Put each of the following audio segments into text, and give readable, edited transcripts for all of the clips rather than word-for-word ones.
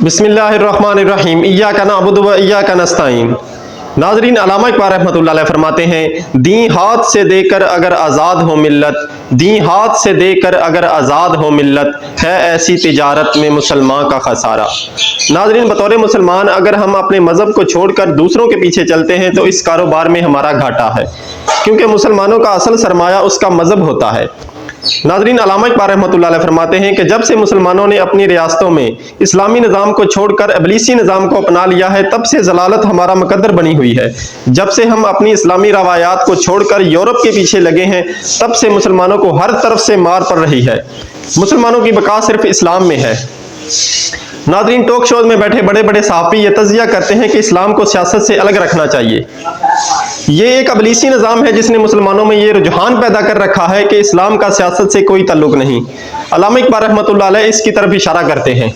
बिस्मिल्लाहिर्रहमानिर्रहीम इय्याका नअबुदु व इय्याका नस्तईन। नाज़रीन, अल्लामा इक़बाल रहमतुल्लाह अलैह फरमाते हैं, दी हाथ से देकर अगर आज़ाद हो मिल्लत, दी हाथ से देकर अगर आज़ाद हो मिल्लत, है ऐसी तिजारत में मुसलमान का खसारा। नाज़रीन, बतौर मुसलमान अगर हम अपने मज़हब को छोड़कर दूसरों के पीछे चलते हैं तो इस कारोबार में हमारा घाटा है, क्योंकि मुसलमानों का असल सरमाया उसका मज़हब होता है। नाज़रीन, अल्लामा इक़बाल रहमतुल्लाह अलैह फरमाते हैं कि जब से मुसलमानों ने अपनी रियासतों में इस्लामी निज़ाम को छोड़कर इब्लीसी निज़ाम को अपना लिया है, तब से ज़लालत हमारा मुकद्दर बनी हुई है। जब से हम अपनी इस्लामी रवायात को छोड़कर यूरोप के पीछे लगे हैं, तब से मुसलमानों को हर तरफ से मार पड़ रही है। मुसलमानों की बका सिर्फ इस्लाम में है। नाज़रीन, टॉक शोज में बैठे बड़े बड़े सहाफ़ी ये तज़किया करते हैं कि इस्लाम को सियासत से अलग रखना चाहिए। ये एक इब्लीसी निज़ाम है जिसने मुसलमानों में ये रुझान पैदा कर रखा है कि इस्लाम का सियासत से कोई ताल्लुक नहीं। अल्लामा इक़बाल रहमतुल्लाह अलैह इसकी तरफ इशारा करते हैं।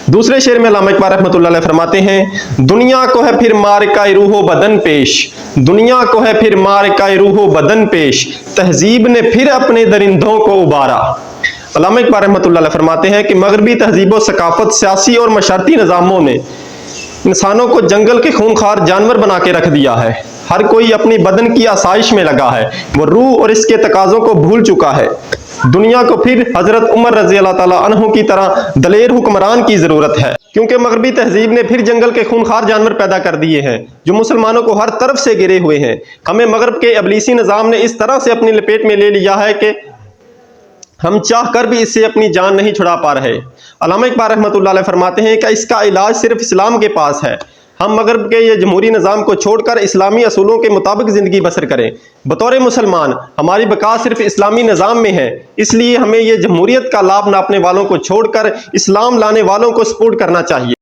दूसरे शेर में अल्लामा इक़बाल रहमतुल्लाह अलैह फरमाते हैं, दुनिया को है फिर मारकाए रूहो बदन पेश, दुनिया को है फिर मारकाए रूहो बदन पेश, तहजीब ने फिर अपने दरिंदों को उबारा। अल्लामा इक़बाल रहमतुल्लाह अलैह फरमाते हैं कि मगरबी तहजीब व सकाफत, सियासी और मशारती निज़ामों ने इंसानों को जंगल के खूंखार जानवर बना के रख दिया है। हर कोई अपनी बदन की आसाइश में लगा है, वो रूह और इसके तकाज़ों को भूल चुका है। दुनिया को फिर हजरत उमर रज़ी अल्लाह ताला अन्हु की तरह दलेर हुक्मरान की ज़रूरत है, क्योंकि मगरबी तहजीब ने फिर जंगल के खूंखार जानवर पैदा कर दिए हैं जो मुसलमानों को हर तरफ से घिरे हुए हैं। हमें मगरब के इब्लीसी निज़ाम ने इस तरह से अपनी लपेट में ले लिया है कि हम चाह कर भी इससे अपनी जान नहीं छुड़ा पा रहे। अल्लामा इक़बाल रहमतुल्लाह अलैह फरमाते हैं कि इसका इलाज सिर्फ इस्लाम के पास है। हम मगरब के ये जमहूरी निज़ाम को छोड़कर इस्लामी असूलों के मुताबिक ज़िंदगी बसर करें। बतौर मुसलमान हमारी बका सिर्फ इस्लामी निज़ाम में है, इसलिए हमें ये जमहूरियत का लाभ नापने वालों को छोड़कर इस्लाम लाने वालों को सपोर्ट करना चाहिए।